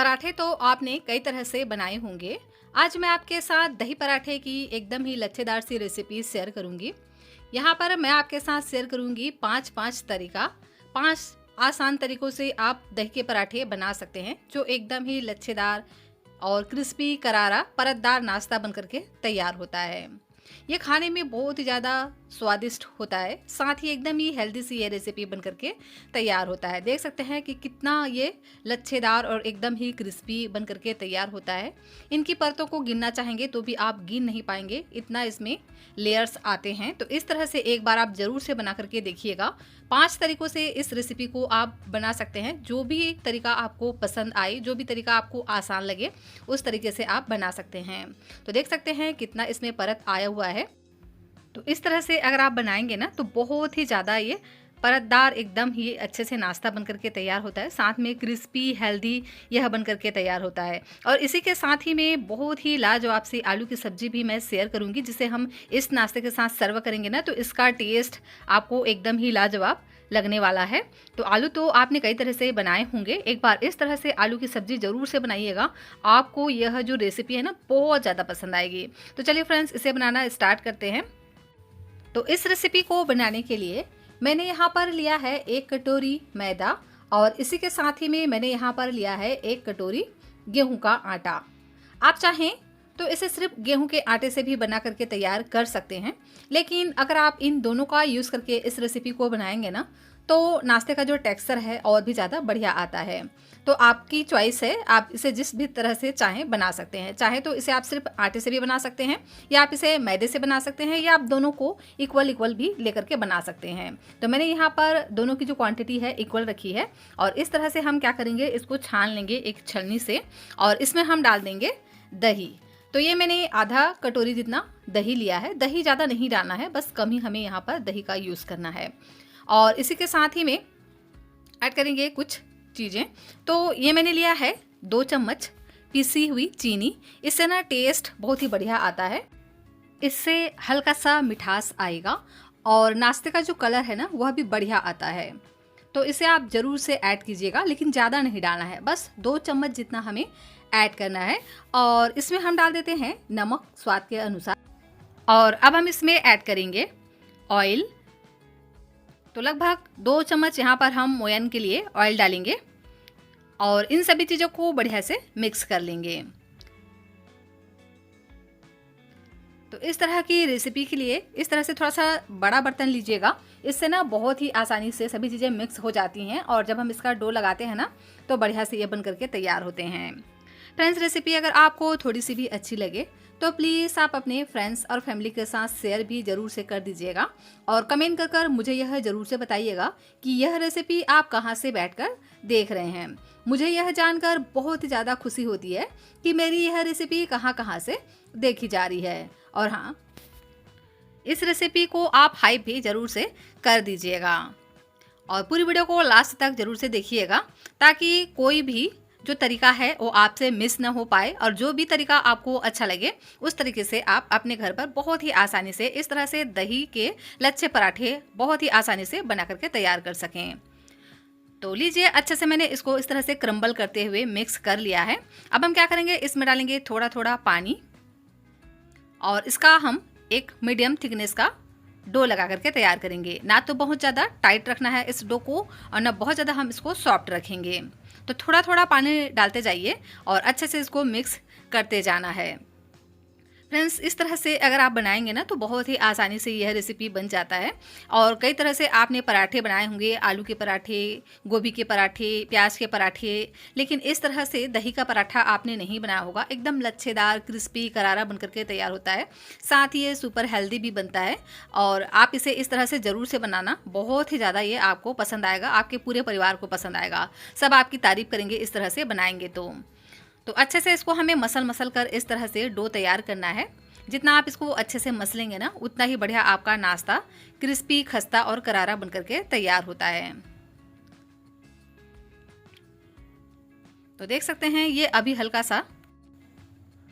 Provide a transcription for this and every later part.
पराठे तो आपने कई तरह से बनाए होंगे। आज मैं आपके साथ दही पराठे की एकदम ही लच्छेदार सी रेसिपी शेयर करूंगी। यहाँ पर मैं आपके साथ शेयर करूंगी पांच तरीका, 5 आसान तरीकों से आप दही के पराठे बना सकते हैं जो एकदम ही लच्छेदार और क्रिस्पी करारा परतदार नाश्ता बनकर के तैयार होता है। ये खाने में बहुत ही ज़्यादा स्वादिष्ट होता है, साथ ही एकदम ही हेल्दी सी ये रेसिपी बनकर के तैयार होता है। देख सकते हैं कि कितना ये लच्छेदार और एकदम ही क्रिस्पी बनकर के तैयार होता है। इनकी परतों को गिनना चाहेंगे तो भी आप गिन नहीं पाएंगे, इतना इसमें लेयर्स आते हैं। तो इस तरह से एक बार आप ज़रूर से बना करके देखिएगा। 5 तरीकों से इस रेसिपी को आप बना सकते हैं। जो भी तरीका आपको पसंद आए, जो भी तरीका आपको आसान लगे, उस तरीके से आप बना सकते हैं। तो देख सकते हैं कितना इसमें परत आया हुआ है। तो इस तरह से अगर आप बनाएंगे ना तो बहुत ही ज़्यादा ये परतदार एकदम ही अच्छे से नाश्ता बनकर के तैयार होता है, साथ में क्रिस्पी हेल्दी यह बनकर के तैयार होता है। और इसी के साथ ही में बहुत ही लाजवाब सी आलू की सब्जी भी मैं शेयर करूंगी, जिसे हम इस नाश्ते के साथ सर्व करेंगे ना तो इसका टेस्ट आपको एकदम ही लाजवाब लगने वाला है। तो आलू तो आपने कई तरह से बनाए होंगे, एक बार इस तरह से आलू की सब्जी ज़रूर से बनाइएगा। आपको यह जो रेसिपी है ना बहुत ज़्यादा पसंद आएगी। तो चलिए फ्रेंड्स, इसे बनाना स्टार्ट करते हैं। तो इस रेसिपी को बनाने के लिए मैंने यहाँ पर लिया है 1 कटोरी मैदा और इसी के साथ ही में मैंने यहाँ पर लिया है 1 कटोरी गेहूं का आटा। आप चाहें तो इसे सिर्फ गेहूं के आटे से भी बना करके तैयार कर सकते हैं, लेकिन अगर आप इन दोनों का यूज़ करके इस रेसिपी को बनाएंगे ना तो नाश्ते का जो टेक्सचर है और भी ज़्यादा बढ़िया आता है। तो आपकी चॉइस है, आप इसे जिस भी तरह से चाहें बना सकते हैं। चाहे तो इसे आप सिर्फ आटे से भी बना सकते हैं, या आप इसे मैदे से बना सकते हैं, या आप दोनों को इक्वल भी लेकर के बना सकते हैं। तो मैंने यहाँ पर दोनों की जो क्वांटिटी है इक्वल रखी है। और इस तरह से हम क्या करेंगे, इसको छान लेंगे एक छलनी से और इसमें हम डाल देंगे दही। तो ये मैंने आधा कटोरी जितना दही लिया है। दही ज़्यादा नहीं डालना है, बस कम ही हमें यहाँ पर दही का यूज़ करना है। और इसी के साथ ही में ऐड करेंगे कुछ चीज़ें। तो ये मैंने लिया है 2 चम्मच पिसी हुई चीनी। इससे ना टेस्ट बहुत ही बढ़िया आता है, इससे हल्का सा मिठास आएगा और नाश्ते का जो कलर है ना वह भी बढ़िया आता है। तो इसे आप ज़रूर से ऐड कीजिएगा, लेकिन ज़्यादा नहीं डालना है, बस 2 चम्मच जितना हमें ऐड करना है। और इसमें हम डाल देते हैं नमक स्वाद के अनुसार। और अब हम इसमें ऐड करेंगे ऑयल। तो लगभग 2 चम्मच यहाँ पर हम मोयन के लिए ऑयल डालेंगे और इन सभी चीज़ों को बढ़िया से मिक्स कर लेंगे। तो इस तरह की रेसिपी के लिए इस तरह से थोड़ा सा बड़ा बर्तन लीजिएगा, इससे ना बहुत ही आसानी से सभी चीज़ें मिक्स हो जाती हैं और जब हम इसका डो लगाते हैं ना तो बढ़िया से ये बन करके तैयार होते हैं। फ्रेंड्स, रेसिपी अगर आपको थोड़ी सी भी अच्छी लगे तो प्लीज़ आप अपने फ्रेंड्स और फैमिली के साथ शेयर भी ज़रूर से कर दीजिएगा और कमेंट कर मुझे यह ज़रूर से बताइएगा कि यह रेसिपी आप कहां से बैठकर देख रहे हैं। मुझे यह जानकर बहुत ही ज़्यादा खुशी होती है कि मेरी यह रेसिपी कहां से देखी जा रही है। और हाँ, इस रेसिपी को आप हाइप भी ज़रूर से कर दीजिएगा और पूरी वीडियो को लास्ट तक ज़रूर से देखिएगा, ताकि कोई भी जो तरीका है वो आपसे मिस ना हो पाए और जो भी तरीका आपको अच्छा लगे उस तरीके से आप अपने घर पर बहुत ही आसानी से इस तरह से दही के लच्छे पराठे बहुत ही आसानी से बना करके तैयार कर सकें। तो लीजिए, अच्छे से मैंने इसको इस तरह से क्रम्बल करते हुए मिक्स कर लिया है। अब हम क्या करेंगे, इसमें डालेंगे थोड़ा थोड़ा पानी और इसका हम एक मीडियम थिकनेस का डो लगा करके तैयार करेंगे। ना तो बहुत ज़्यादा टाइट रखना है इस डो को और ना बहुत ज़्यादा हम इसको सॉफ्ट रखेंगे। तो थोड़ा थोड़ा पानी डालते जाइए और अच्छे से इसको मिक्स करते जाना है। फ्रेंड्स, इस तरह से अगर आप बनाएंगे ना तो बहुत ही आसानी से यह रेसिपी बन जाता है। और कई तरह से आपने पराठे बनाए होंगे, आलू के पराठे, गोभी के पराठे, प्याज के पराठे, लेकिन इस तरह से दही का पराठा आपने नहीं बनाया होगा। एकदम लच्छेदार क्रिस्पी करारा बनकर के तैयार होता है, साथ ही ये सुपर हेल्दी भी बनता है। और आप इसे इस तरह से ज़रूर से बनाना, बहुत ही ज़्यादा ये आपको पसंद आएगा, आपके पूरे परिवार को पसंद आएगा। सब आपकी तारीफ़ करेंगे इस तरह से बनाएंगे तो अच्छे से इसको हमें मसल कर इस तरह से डो तैयार करना है। जितना आप इसको अच्छे से मसलेंगे ना उतना ही बढ़िया आपका नाश्ता क्रिस्पी, खस्ता और करारा बनकर के तैयार होता है। तो देख सकते हैं ये अभी हल्का सा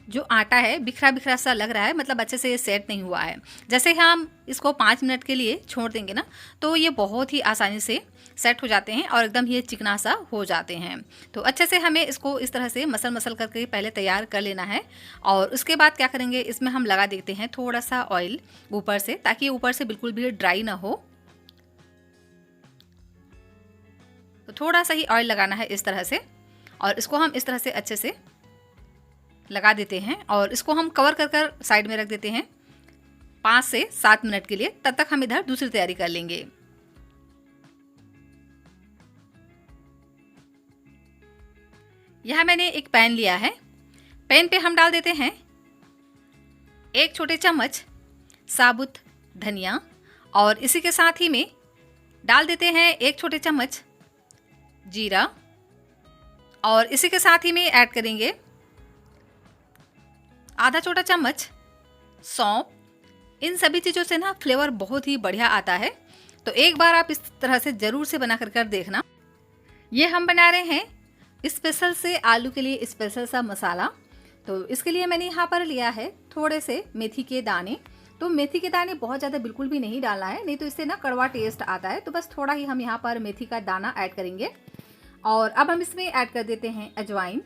जो आटा है बिखरा बिखरा सा लग रहा है, मतलब अच्छे से ये सेट नहीं हुआ है। जैसे ही हम इसको 5 मिनट के लिए छोड़ देंगे ना, तो ये बहुत ही आसानी से सेट हो जाते हैं और एकदम ये चिकना सा हो जाते हैं। तो अच्छे से हमें इसको इस तरह से मसल मसल करके पहले तैयार कर लेना है। और उसके बाद क्या करेंगे, इसमें हम लगा देते हैं थोड़ा सा ऑयल ऊपर से, ताकि ऊपर से बिल्कुल भी ड्राई ना हो। तो थोड़ा सा ही ऑयल लगाना है इस तरह से, और इसको हम इस तरह से अच्छे से लगा देते हैं और इसको हम कवर कर कर साइड में रख देते हैं 5 से 7 मिनट के लिए। तब तक हम इधर दूसरी तैयारी कर लेंगे। यहाँ मैंने एक पैन लिया है। पैन पे हम डाल देते हैं 1 छोटे चम्मच साबुत धनिया, और इसी के साथ ही में डाल देते हैं 1 छोटे चम्मच जीरा, और इसी के साथ ही में ऐड करेंगे आधा छोटा चम्मच सौंफ। इन सभी चीज़ों से ना फ्लेवर बहुत ही बढ़िया आता है, तो एक बार आप इस तरह से ज़रूर से बना कर देखना। ये हम बना रहे हैं स्पेशल से आलू के लिए स्पेशल सा मसाला। तो इसके लिए मैंने यहाँ पर लिया है थोड़े से मेथी के दाने। तो मेथी के दाने बहुत ज़्यादा बिल्कुल भी नहीं डालना है, नहीं तो इससे ना कड़वा टेस्ट आता है। तो बस थोड़ा ही हम यहाँ पर मेथी का दाना ऐड करेंगे। और अब हम इसमें ऐड कर देते हैं अजवाइन।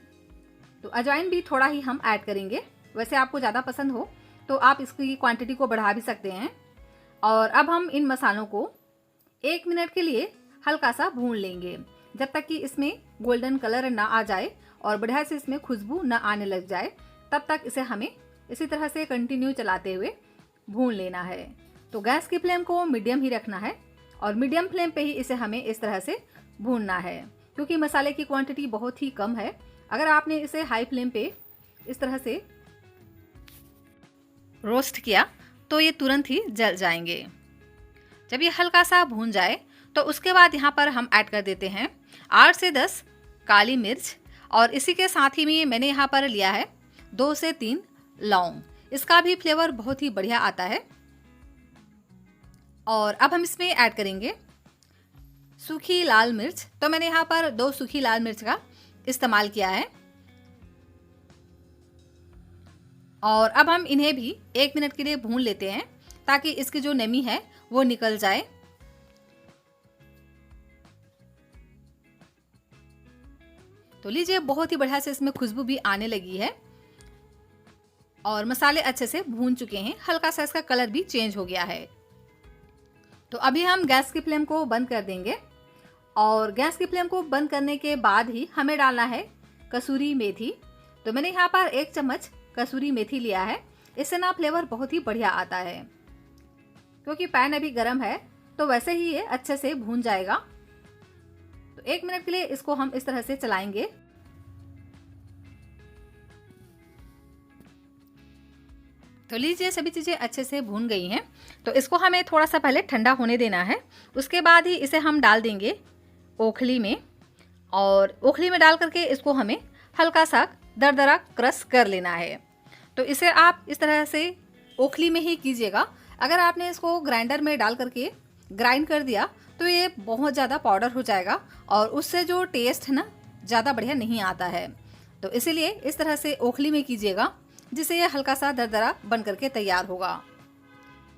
तो अजवाइन भी थोड़ा ही हम ऐड करेंगे, वैसे आपको ज़्यादा पसंद हो तो आप इसकी क्वांटिटी को बढ़ा भी सकते हैं। और अब हम इन मसालों को 1 मिनट के लिए हल्का सा भून लेंगे, जब तक कि इसमें गोल्डन कलर ना आ जाए और बढ़िया से इसमें खुशबू ना आने लग जाए। तब तक इसे हमें इसी तरह से कंटिन्यू चलाते हुए भून लेना है। तो गैस की फ्लेम को मीडियम ही रखना है, और मीडियम फ्लेम पे ही इसे हमें इस तरह से भूनना है, क्योंकि मसाले की क्वांटिटी बहुत ही कम है। अगर आपने इसे हाई फ्लेम पे इस तरह से रोस्ट किया तो ये तुरंत ही जल जाएंगे। जब ये हल्का सा भून जाए तो उसके बाद यहाँ पर हम ऐड कर देते हैं 8 से 10 काली मिर्च, और इसी के साथ ही में मैंने यहाँ पर लिया है 2 से 3 लौंग। इसका भी फ्लेवर बहुत ही बढ़िया आता है। और अब हम इसमें ऐड करेंगे सूखी लाल मिर्च। तो मैंने यहाँ पर 2 सूखी लाल मिर्च का इस्तेमाल किया है। और अब हम इन्हें भी 1 मिनट के लिए भून लेते हैं, ताकि इसकी जो नमी है वो निकल जाए। तो लीजिए, बहुत ही बढ़िया से इसमें खुशबू भी आने लगी है और मसाले अच्छे से भून चुके हैं। हल्का सा इसका कलर भी चेंज हो गया है। तो अभी हम गैस की फ्लेम को बंद कर देंगे, और गैस की फ्लेम को बंद करने के बाद ही हमें डालना है कसूरी मेथी। तो मैंने यहाँ पर 1 चम्मच कसूरी मेथी लिया है। इससे ना फ्लेवर बहुत ही बढ़िया आता है। क्योंकि पैन अभी गर्म है तो वैसे ही ये अच्छे से भून जाएगा। तो 1 मिनट के लिए इसको हम इस तरह से चलाएंगे। तो लीजिए, सभी चीज़ें अच्छे से भून गई हैं। तो इसको हमें थोड़ा सा पहले ठंडा होने देना है। उसके बाद ही इसे हम डाल देंगे ओखली में, और ओखली में डाल करके इसको हमें हल्का सा दरदरा क्रश कर लेना है। तो इसे आप इस तरह से ओखली में ही कीजिएगा। अगर आपने इसको ग्राइंडर में डाल करके ग्राइंड कर दिया तो ये बहुत ज़्यादा पाउडर हो जाएगा, और उससे जो टेस्ट है ना ज़्यादा बढ़िया नहीं आता है। तो इसीलिए इस तरह से ओखली में कीजिएगा, जिससे ये हल्का सा दरदरा बन करके तैयार होगा।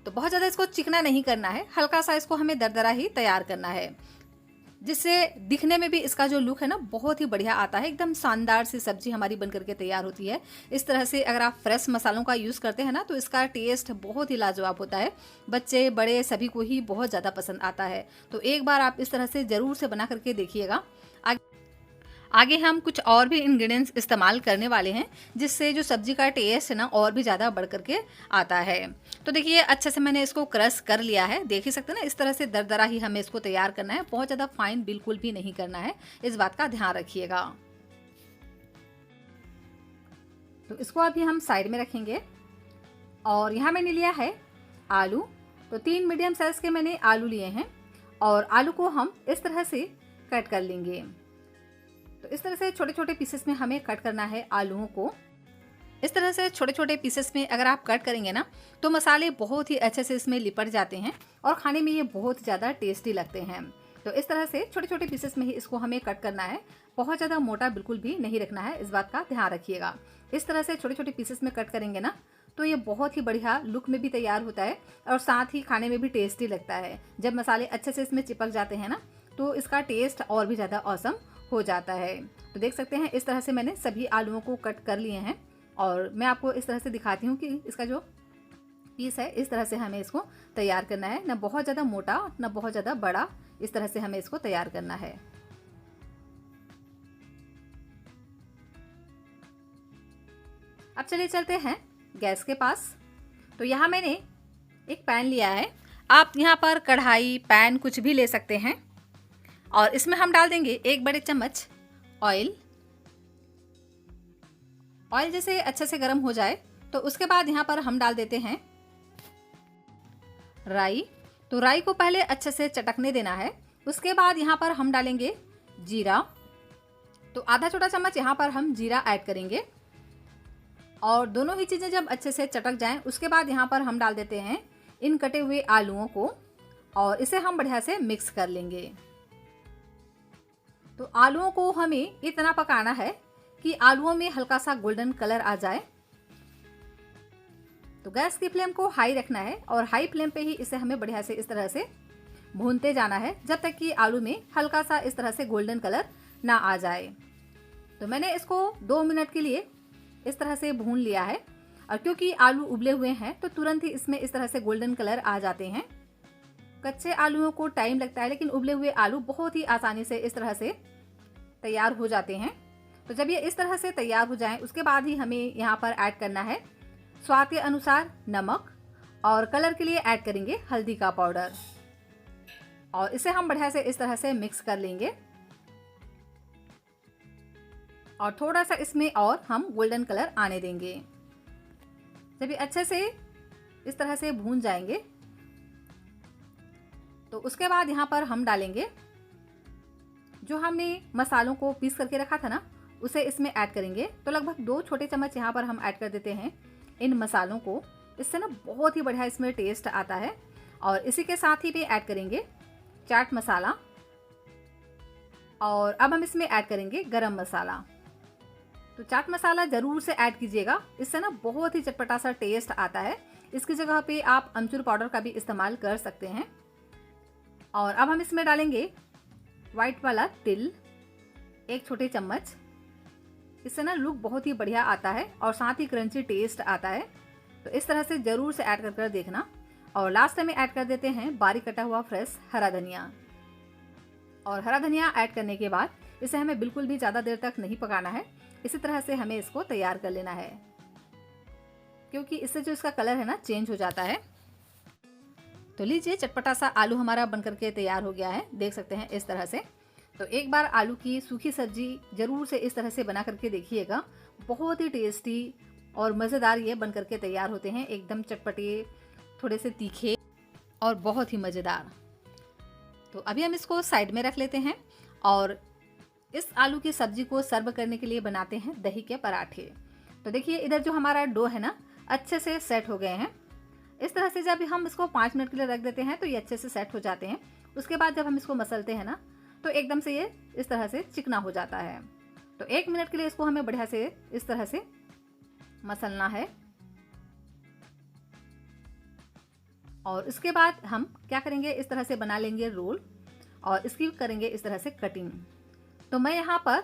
तो बहुत ज़्यादा इसको चिकना नहीं करना है, हल्का सा इसको हमें दरदरा ही तैयार करना है, जिससे दिखने में भी इसका जो लुक है ना बहुत ही बढ़िया आता है। एकदम शानदार सी सब्जी हमारी बन करके तैयार होती है। इस तरह से अगर आप फ्रेश मसालों का यूज़ करते हैं ना तो इसका टेस्ट बहुत ही लाजवाब होता है। बच्चे बड़े सभी को ही बहुत ज़्यादा पसंद आता है। तो एक बार आप इस तरह से ज़रूर से बना करके देखिएगा। आगे हम कुछ और भी इंग्रेडिएंट्स इस्तेमाल करने वाले हैं, जिससे जो सब्जी का टेस्ट है ना और भी ज़्यादा बढ़ करके आता है। तो देखिए, अच्छे से मैंने इसको क्रश कर लिया है। देख ही सकते हैं ना, इस तरह से दरदरा ही हमें इसको तैयार करना है। बहुत ज़्यादा फाइन बिल्कुल भी नहीं करना है, इस बात का ध्यान रखिएगा। तो इसको अभी हम साइड में रखेंगे। और यहाँ मैंने लिया है आलू। तो 3 मीडियम साइज़ के मैंने आलू लिए हैं, और आलू को हम इस तरह से कट कर लेंगे। तो इस तरह से छोटे छोटे पीसेस में हमें कट करना है आलूओं को। इस तरह से छोटे छोटे पीसेस में अगर आप कट करेंगे ना तो मसाले बहुत ही अच्छे से इसमें लिपट जाते हैं और खाने में ये बहुत ज़्यादा टेस्टी लगते हैं। तो इस तरह से छोटे छोटे पीसेस में ही इसको हमें कट करना है। बहुत ज़्यादा मोटा बिल्कुल भी नहीं रखना है, इस बात का ध्यान रखिएगा। इस तरह से छोटे छोटे पीसेस में कट करेंगे ना तो ये बहुत ही बढ़िया लुक में भी तैयार होता है और साथ ही खाने में भी टेस्टी लगता है। जब मसाले अच्छे से इसमें चिपक जाते हैं ना तो इसका टेस्ट और भी ज़्यादा औसम हो जाता है। तो देख सकते हैं इस तरह से मैंने सभी आलूओं को कट कर लिए हैं और मैं आपको इस तरह से दिखाती हूँ कि इसका जो पीस है इस तरह से हमें इसको तैयार करना है, ना बहुत ज़्यादा मोटा ना बहुत ज़्यादा बड़ा, इस तरह से हमें इसको तैयार करना है। अब चलिए चलते हैं गैस के पास। तो यहाँ मैंने एक पैन लिया है, आप यहाँ पर कढ़ाई पैन कुछ भी ले सकते हैं और इसमें हम डाल देंगे 1 बड़े चम्मच ऑयल। ऑयल जैसे अच्छे से गर्म हो जाए तो उसके बाद यहाँ पर हम डाल देते हैं राई। तो राई को पहले अच्छे से चटकने देना है। उसके बाद यहाँ पर हम डालेंगे जीरा। तो आधा छोटा चम्मच यहाँ पर हम जीरा ऐड करेंगे और दोनों ही चीज़ें जब अच्छे से चटक जाएं उसके बाद यहाँ पर हम डाल देते हैं इन कटे हुए आलूओं को और इसे हम बढ़िया से मिक्स कर लेंगे। तो आलूओं को हमें इतना पकाना है कि आलूओं में हल्का सा गोल्डन कलर आ जाए। तो गैस की फ्लेम को हाई रखना है और हाई फ्लेम पे ही इसे हमें बढ़िया से इस तरह से भूनते जाना है जब तक कि आलू में हल्का सा इस तरह से गोल्डन कलर ना आ जाए। तो मैंने इसको 2 मिनट के लिए इस तरह से भून लिया है और क्योंकि आलू उबले हुए हैं तो तुरंत ही इसमें इस तरह से गोल्डन कलर आ जाते हैं। कच्चे आलूओं को टाइम लगता है लेकिन उबले हुए आलू बहुत ही आसानी से इस तरह से तैयार हो जाते हैं। तो जब ये इस तरह से तैयार हो जाएं उसके बाद ही हमें यहाँ पर ऐड करना है स्वाद के अनुसार नमक और कलर के लिए ऐड करेंगे हल्दी का पाउडर और इसे हम बढ़िया से इस तरह से मिक्स कर लेंगे और थोड़ा सा इसमें और हम गोल्डन कलर आने देंगे। जब ये अच्छे से इस तरह से भून जाएंगे तो उसके बाद यहाँ पर हम डालेंगे जो हमने मसालों को पीस करके रखा था ना उसे इसमें ऐड करेंगे। तो लगभग 2 छोटे चम्मच यहाँ पर हम ऐड कर देते हैं इन मसालों को। इससे ना बहुत ही बढ़िया इसमें टेस्ट आता है और इसी के साथ ही भी ऐड करेंगे चाट मसाला और अब हम इसमें ऐड करेंगे गरम मसाला। तो चाट मसाला ज़रूर से ऐड कीजिएगा, इससे ना बहुत ही चटपटा सा टेस्ट आता है। इसकी जगह पे आप अमचूर पाउडर का भी इस्तेमाल कर सकते हैं। और अब हम इसमें डालेंगे वाइट वाला तिल 1 छोटे चम्मच। इससे ना लुक बहुत ही बढ़िया आता है और साथ ही क्रंची टेस्ट आता है। तो इस तरह से ज़रूर से ऐड कर देखना। और लास्ट में ऐड कर देते हैं बारीक कटा हुआ फ्रेश हरा धनिया। और हरा धनिया ऐड करने के बाद इसे हमें बिल्कुल भी ज़्यादा देर तक नहीं पकाना है। इसी तरह से हमें इसको तैयार कर लेना है क्योंकि इससे जो इसका कलर है ना चेंज हो जाता है। तो लीजिए चटपटा सा आलू हमारा बनकर के तैयार हो गया है, देख सकते हैं इस तरह से। तो एक बार आलू की सूखी सब्जी ज़रूर से इस तरह से बना करके देखिएगा, बहुत ही टेस्टी और मज़ेदार ये बन करके तैयार होते हैं, एकदम चटपटे, थोड़े से तीखे और बहुत ही मज़ेदार। तो अभी हम इसको साइड में रख लेते हैं और इस आलू की सब्जी को सर्व करने के लिए बनाते हैं दही के पराठे। तो देखिए इधर जो हमारा डो है ना अच्छे से सेट हो गए हैं। इस तरह से जब हम इसको 5 मिनट के लिए रख देते हैं तो ये अच्छे से सेट हो जाते हैं। उसके बाद जब हम इसको मसलते हैं ना तो एकदम से ये इस तरह से चिकना हो जाता है। तो 1 मिनट के लिए इसको हमें बढ़िया से इस तरह से मसलना है। और इसके बाद हम क्या करेंगे, इस तरह से बना लेंगे रोल और इसकी करेंगे इस तरह से कटिंग। तो मैं यहाँ पर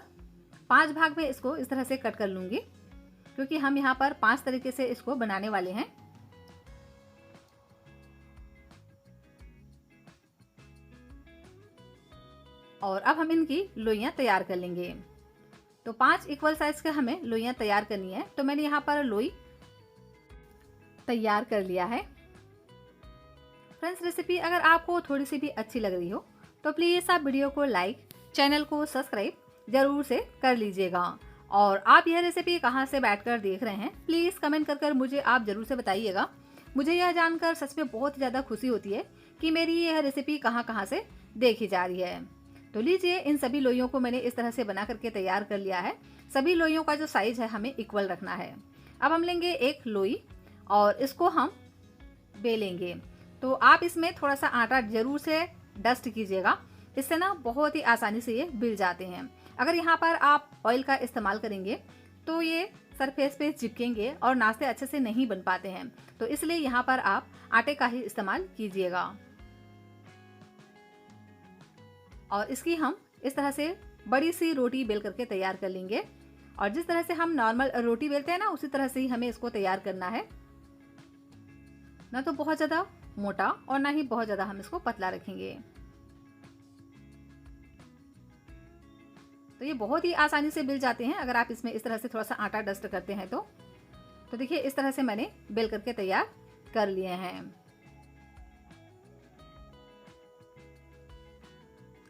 5 भाग में इसको इस तरह से कट कर लूँगी क्योंकि हम यहाँ पर 5 तरीके से इसको बनाने वाले हैं। और अब हम इनकी लोइयाँ तैयार कर लेंगे। तो 5 इक्वल साइज के हमें लोइयाँ तैयार करनी है। तो मैंने यहाँ पर लोई तैयार कर लिया है। फ्रेंड्स, रेसिपी अगर आपको थोड़ी सी भी अच्छी लग रही हो तो प्लीज़ आप वीडियो को लाइक, चैनल को सब्सक्राइब ज़रूर से कर लीजिएगा। और आप यह रेसिपी कहाँ से बैठकर देख रहे हैं प्लीज़ कमेंट कर मुझे आप ज़रूर से बताइएगा। मुझे यह जानकर सच में बहुत ज़्यादा खुशी होती है कि मेरी यह रेसिपी कहाँ से देखी जा रही है। तो लीजिए इन सभी लोइयों को मैंने इस तरह से बना करके तैयार कर लिया है। सभी लोइयों का जो साइज़ है हमें इक्वल रखना है। अब हम लेंगे एक लोई और इसको हम बेलेंगे। तो आप इसमें थोड़ा सा आटा ज़रूर से डस्ट कीजिएगा इससे ना बहुत ही आसानी से ये बिल जाते हैं। अगर यहाँ पर आप ऑयल का इस्तेमाल करेंगे तो ये सरफेस पे चिपकेंगे और नाश्ते अच्छे से नहीं बन पाते हैं। तो इसलिए यहाँ पर आप आटे का ही इस्तेमाल कीजिएगा। और इसकी हम इस तरह से बड़ी सी रोटी बेल करके तैयार कर लेंगे। और जिस तरह से हम नॉर्मल रोटी बेलते हैं ना, उसी तरह से ही हमें इसको तैयार करना है। ना तो बहुत ज़्यादा मोटा और ना ही बहुत ज़्यादा हम इसको पतला रखेंगे। तो ये बहुत ही आसानी से बिल जाते हैं अगर आप इसमें इस तरह से थोड़ा सा आटा डस्ट करते हैं तो देखिए इस तरह से मैंने बेल करके तैयार कर लिए हैं।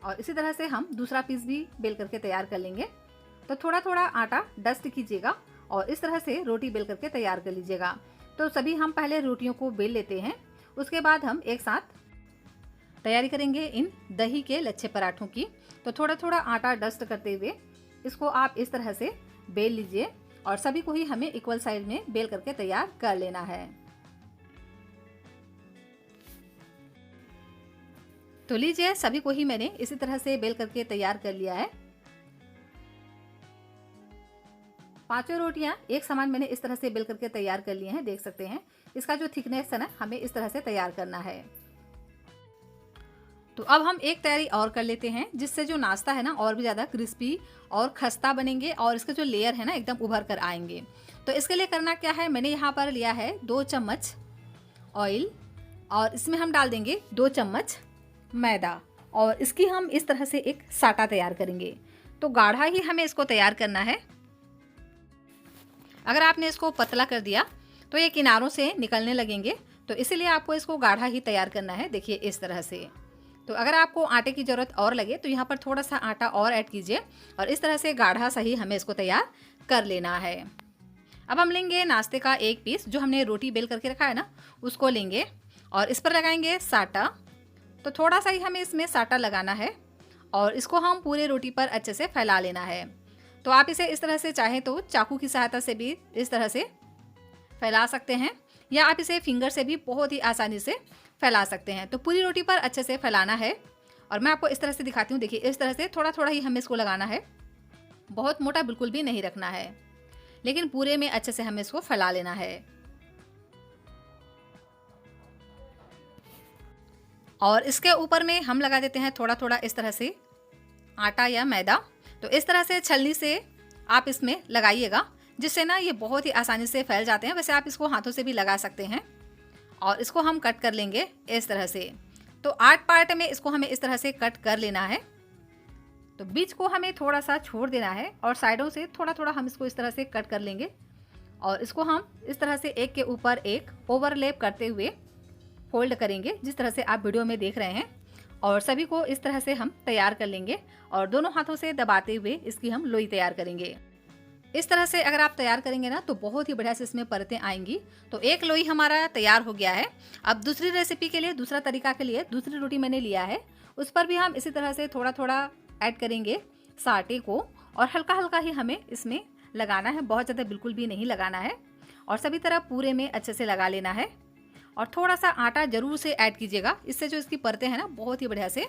और इसी तरह से हम दूसरा पीस भी बेल करके तैयार कर लेंगे। तो थोड़ा थोड़ा आटा डस्ट कीजिएगा और इस तरह से रोटी बेल करके तैयार कर लीजिएगा। तो सभी हम पहले रोटियों को बेल लेते हैं, उसके बाद हम एक साथ तैयारी करेंगे इन दही के लच्छे पराठों की। तो थोड़ा थोड़ा आटा डस्ट करते हुए इसको आप इस तरह से बेल लीजिए और सभी को ही हमें इक्वल साइज में बेल करके तैयार कर लेना है। तो लीजिए सभी को ही मैंने इसी तरह से बेल करके तैयार कर लिया है। पांचों रोटियां एक समान मैंने इस तरह से बेल करके तैयार कर लिए हैं। देख सकते हैं इसका जो थिकनेस है ना, हमें इस तरह से तैयार करना है। तो अब हम एक तैयारी और कर लेते हैं जिससे जो नाश्ता है ना और भी ज़्यादा क्रिस्पी और खस्ता बनेंगे और इसके जो लेयर है ना एकदम उभर कर आएंगे। तो इसके लिए करना क्या है, मैंने यहाँ पर लिया है 2 चम्मच ऑयल और इसमें हम डाल देंगे 2 चम्मच मैदा और इसकी हम इस तरह से एक साटा तैयार करेंगे। तो गाढ़ा ही हमें इसको तैयार करना है। अगर आपने इसको पतला कर दिया तो ये किनारों से निकलने लगेंगे, तो इसीलिए आपको इसको गाढ़ा ही तैयार करना है। देखिए इस तरह से। तो अगर आपको आटे की ज़रूरत और लगे तो यहाँ पर थोड़ा सा आटा और ऐड कीजिए और इस तरह से गाढ़ा सही हमें इसको तैयार कर लेना है। अब हम लेंगे नाश्ते का एक पीस, जो हमने रोटी बेल करके रखा है ना, उसको लेंगे और इस पर लगाएंगे साटा। तो थोड़ा सा ही हमें इसमें साटा लगाना है और इसको हम पूरे रोटी पर अच्छे से फैला लेना है। तो आप इसे इस तरह से चाहें तो चाकू की सहायता से भी इस तरह से फैला सकते हैं या आप इसे फिंगर से भी बहुत ही आसानी से फैला सकते हैं। तो पूरी रोटी पर अच्छे से फैलाना है और मैं आपको इस तरह से दिखाती हूँ। देखिए इस तरह से थोड़ा थोड़ा ही हमें इसको लगाना है, बहुत मोटा बिल्कुल भी नहीं रखना है, लेकिन पूरे में अच्छे से हमें इसको फैला लेना है। और इसके ऊपर में हम लगा देते हैं थोड़ा थोड़ा इस तरह से आटा या मैदा। तो इस तरह से छलनी से आप इसमें लगाइएगा, जिससे ना ये बहुत ही आसानी से फैल जाते हैं। वैसे आप इसको हाथों से भी लगा सकते हैं और इसको हम कट कर लेंगे इस तरह से। तो 8 पार्ट में इसको हमें इस तरह से कट कर लेना है। तो बीच को हमें थोड़ा सा छोड़ देना है और साइडों से थोड़ा थोड़ा हम इसको इस तरह से कट कर लेंगे और इसको हम इस तरह से एक के ऊपर एक ओवरलैप करते हुए फोल्ड करेंगे, जिस तरह से आप वीडियो में देख रहे हैं। और सभी को इस तरह से हम तैयार कर लेंगे और दोनों हाथों से दबाते हुए इसकी हम लोई तैयार करेंगे। इस तरह से अगर आप तैयार करेंगे ना तो बहुत ही बढ़िया से इसमें परतें आएंगी। तो एक लोई हमारा तैयार हो गया है। अब दूसरी रेसिपी के लिए, दूसरा तरीका के लिए दूसरी रोटी मैंने लिया है, उस पर भी हम इसी तरह से थोड़ा थोड़ा ऐड करेंगे साटे को और हल्का हल्का ही हमें इसमें लगाना है, बहुत ज़्यादा बिल्कुल भी नहीं लगाना है। और सभी तरफ पूरे में अच्छे से लगा लेना है और थोड़ा सा आटा जरूर से ऐड कीजिएगा, इससे जो इसकी परतें हैं ना बहुत ही बढ़िया से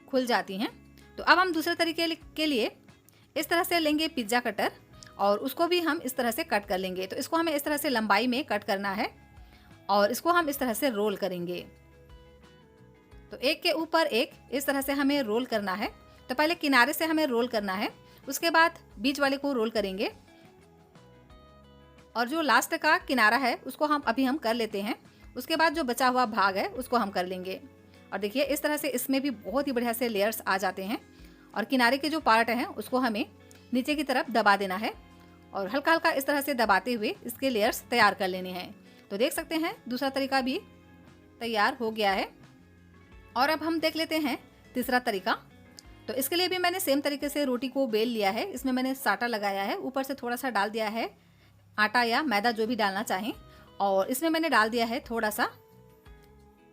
खुल जाती हैं। तो अब हम दूसरे तरीके के लिए इस तरह से लेंगे पिज्ज़ा कटर और उसको भी हम इस तरह से कट कर लेंगे। तो इसको हमें इस तरह से लंबाई में कट करना है और इसको हम इस तरह से रोल करेंगे। तो एक के ऊपर एक इस तरह से हमें रोल करना है। तो पहले किनारे से हमें रोल करना है, उसके बाद बीच वाले को रोल करेंगे और जो लास्ट का किनारा है उसको हम अभी कर लेते हैं। उसके बाद जो बचा हुआ भाग है उसको हम कर लेंगे। और देखिए इस तरह से इसमें भी बहुत ही बढ़िया से लेयर्स आ जाते हैं और किनारे के जो पार्ट हैं उसको हमें नीचे की तरफ दबा देना है और हल्का हल्का इस तरह से दबाते हुए इसके लेयर्स तैयार कर लेने हैं। तो देख सकते हैं दूसरा तरीका भी तैयार हो गया है। और अब हम देख लेते हैं तीसरा तरीका। तो इसके लिए भी मैंने सेम तरीके से रोटी को बेल लिया है। इसमें मैंने साटा लगाया है, ऊपर से थोड़ा सा डाल दिया है आटा या मैदा, जो भी डालना चाहें, और इसमें मैंने डाल दिया है थोड़ा सा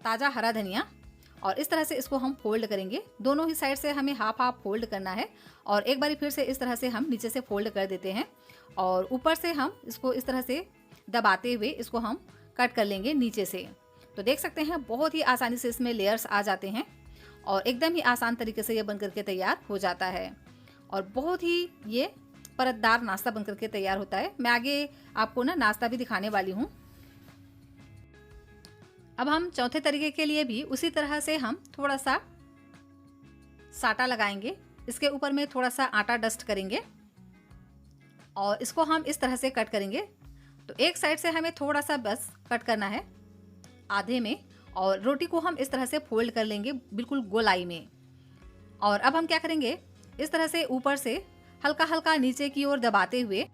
ताज़ा हरा धनिया और इस तरह से इसको हम फोल्ड करेंगे। दोनों ही साइड से हमें हाफ हाफ फोल्ड करना है और एक बारी फिर से इस तरह से हम नीचे से फोल्ड कर देते हैं और ऊपर से हम इसको इस तरह से दबाते हुए इसको हम कट कर लेंगे नीचे से। तो देख सकते हैं बहुत ही आसानी से इसमें लेयर्स आ जाते हैं और एकदम ही आसान तरीके से ये बन करके तैयार हो जाता है और बहुत ही ये परतदार नाश्ता बन करके तैयार होता है। मैं आगे आपको ना नाश्ता भी दिखाने वाली हूँ। अब हम चौथे तरीके के लिए भी उसी तरह से हम थोड़ा सा साटा लगाएंगे। इसके ऊपर में थोड़ा सा आटा डस्ट करेंगे और इसको हम इस तरह से कट करेंगे। तो एक साइड से हमें थोड़ा सा बस कट करना है आधे में, और रोटी को हम इस तरह से फोल्ड कर लेंगे बिल्कुल गोलाई में। और अब हम क्या करेंगे, इस तरह से ऊपर से हल्का हल्का नीचे की ओर दबाते हुए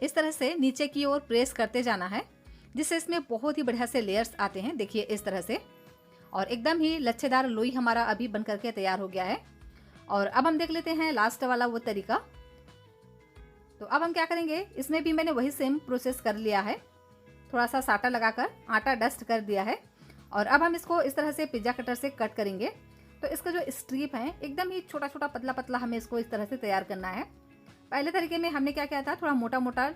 इस तरह से नीचे की ओर प्रेस करते जाना है, जिससे इसमें बहुत ही बढ़िया से लेयर्स आते हैं। देखिए इस तरह से, और एकदम ही लच्छेदार लोई हमारा अभी बन करके तैयार हो गया है। और अब हम देख लेते हैं लास्ट वाला वो तरीका। तो अब हम क्या करेंगे, इसमें भी मैंने वही सेम प्रोसेस कर लिया है। थोड़ा सा साटा लगाकर आटा डस्ट कर दिया है और अब हम इसको इस तरह से पिज्जा कटर से कट करेंगे। तो इसका जो स्ट्रिप है एकदम ही छोटा छोटा पतला पतला हमें इसको इस तरह से तैयार करना है। पहले तरीके में हमने क्या किया था, थोड़ा मोटा मोटा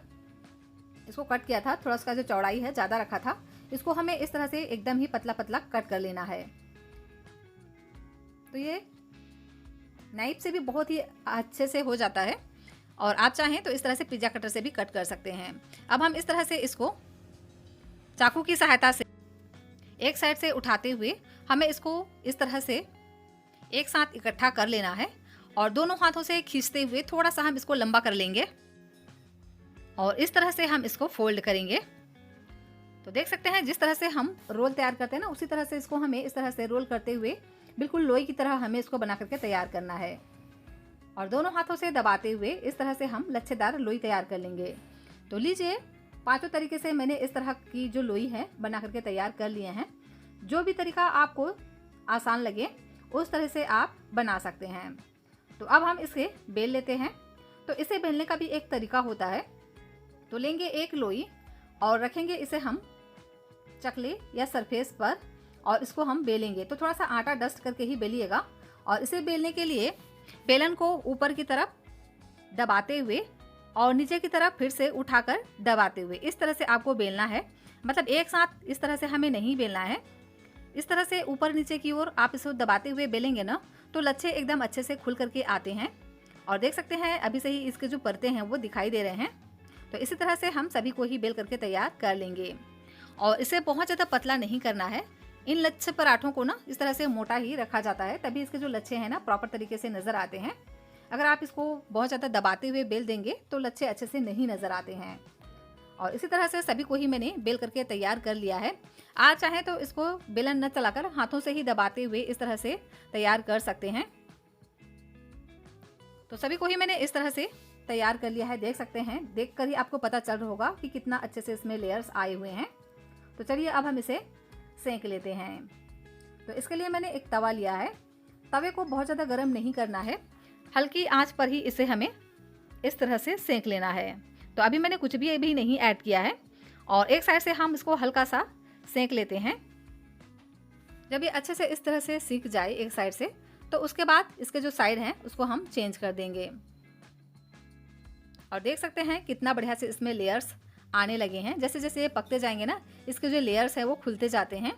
इसको कट किया था, थोड़ा उसका जो चौड़ाई है ज़्यादा रखा था। इसको हमें इस तरह से एकदम ही पतला पतला कट कर लेना है। तो ये नाइफ से भी बहुत ही अच्छे से हो जाता है और आप चाहें तो इस तरह से पिज्जा कटर से भी कट कर सकते हैं। अब हम इस तरह से इसको चाकू की सहायता से एक साइड से उठाते हुए हमें इसको इस तरह से एक साथ इकट्ठा कर लेना है और दोनों हाथों से खींचते हुए थोड़ा सा हम इसको लंबा कर लेंगे और इस तरह से हम इसको फोल्ड करेंगे। तो देख सकते हैं जिस तरह से हम रोल तैयार करते हैं ना, उसी तरह से इसको हमें इस तरह से रोल करते हुए बिल्कुल लोई की तरह हमें इसको बना करके तैयार करना है और दोनों हाथों से दबाते हुए इस तरह से हम लच्छेदार लोई तैयार कर लेंगे। तो लीजिए, पांचों तरीके से मैंने इस तरह की जो लोई है बना करके तैयार कर लिए हैं। जो भी तरीका आपको आसान लगे उस तरह से आप बना सकते हैं। तो अब हम इसे बेल लेते हैं। तो इसे बेलने का भी एक तरीका होता है। तो लेंगे एक लोई और रखेंगे इसे हम चकले या सरफेस पर और इसको हम बेलेंगे। तो थोड़ा सा आटा डस्ट करके ही बेलिएगा और इसे बेलने के लिए बेलन को ऊपर की तरफ दबाते हुए और नीचे की तरफ फिर से उठाकर दबाते हुए इस तरह से आपको बेलना है। मतलब एक साथ इस तरह से हमें नहीं बेलना है। इस तरह से ऊपर नीचे की ओर आप इसको दबाते हुए बेलेंगे ना, तो लच्छे एकदम अच्छे से खुल करके आते हैं। और देख सकते हैं अभी से ही इसके जो परतें हैं वो दिखाई दे रहे हैं। तो इसी तरह से हम सभी को ही बेल करके तैयार कर लेंगे और इसे बहुत ज़्यादा पतला नहीं करना है। इन लच्छे पराठों को ना इस तरह से मोटा ही रखा जाता है, तभी इसके जो लच्छे हैं ना प्रॉपर तरीके से नज़र आते हैं। अगर आप इसको बहुत ज़्यादा दबाते हुए बेल देंगे तो लच्छे अच्छे से नहीं नज़र आते हैं। और इसी तरह से सभी को ही मैंने बेल करके तैयार कर लिया है। आप चाहें तो इसको बेलन न चलाकर हाथों से ही दबाते हुए इस तरह से तैयार कर सकते हैं। तो सभी को ही मैंने इस तरह से तैयार कर लिया है। देख सकते हैं, देखकर ही आपको पता चल रहा होगा कि कितना अच्छे से इसमें लेयर्स आए हुए हैं। तो चलिए अब हम इसे सेंक लेते हैं। तो इसके लिए मैंने एक तवा लिया है। तवे को बहुत ज़्यादा गर्म नहीं करना है, हल्की आंच पर ही इसे हमें इस तरह से सेंक लेना है। तो अभी मैंने कुछ भी अभी नहीं ऐड किया है और एक साइड से हम इसको हल्का सा सेंक लेते हैं। जब ये अच्छे से इस तरह से सीख जाए एक साइड से, तो उसके बाद इसके जो साइड हैं उसको हम चेंज कर देंगे। और देख सकते हैं कितना बढ़िया से इसमें लेयर्स आने लगे हैं। जैसे जैसे ये पकते जाएंगे ना, इसके जो लेयर्स हैं वो खुलते जाते हैं।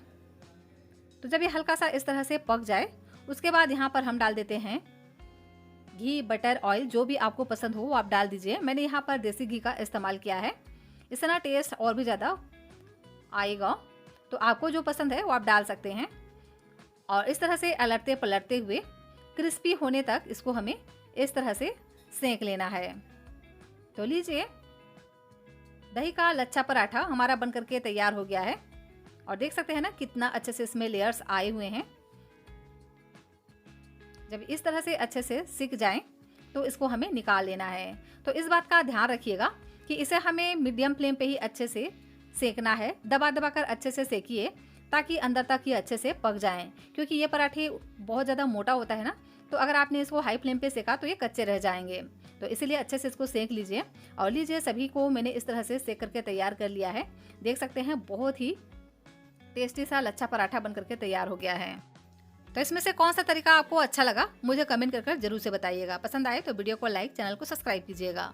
तो जब ये हल्का सा इस तरह से पक जाए, उसके बाद यहाँ पर हम डाल देते हैं घी, बटर, ऑयल, जो भी आपको पसंद हो वो आप डाल दीजिए। मैंने यहाँ पर देसी घी का इस्तेमाल किया है, इससे ना टेस्ट और भी ज़्यादा आएगा। तो आपको जो पसंद है वो आप डाल सकते हैं। और इस तरह से अलटते पलटते हुए क्रिस्पी होने तक इसको हमें इस तरह से सेंक लेना है। तो लीजिए, दही का लच्छा पराठा हमारा बन करके तैयार हो गया है और देख सकते हैं ना कितना अच्छे से इसमें लेयर्स आए हुए हैं। जब इस तरह से अच्छे से सिक जाएं तो इसको हमें निकाल लेना है। तो इस बात का ध्यान रखिएगा कि इसे हमें मीडियम फ्लेम पे ही अच्छे से सेकना है। दबा दबा कर अच्छे से सेकिए ताकि अंदर तक ये अच्छे से पक जाएं, क्योंकि ये पराठे बहुत ज़्यादा मोटा होता है ना, तो अगर आपने इसको हाई फ्लेम पे सेका तो ये कच्चे रह जाएंगे। तो इसीलिए अच्छे से इसको सेक लीजिए। और लीजिए, सभी को मैंने इस तरह से सेक करके तैयार कर लिया है। देख सकते हैं बहुत ही टेस्टी सा लच्छा पराठा बन करके तैयार हो गया है। तो इसमें से कौन सा तरीका आपको अच्छा लगा मुझे कमेंट कर जरूर से बताइएगा। पसंद आए तो वीडियो को लाइक, चैनल को सब्सक्राइब कीजिएगा।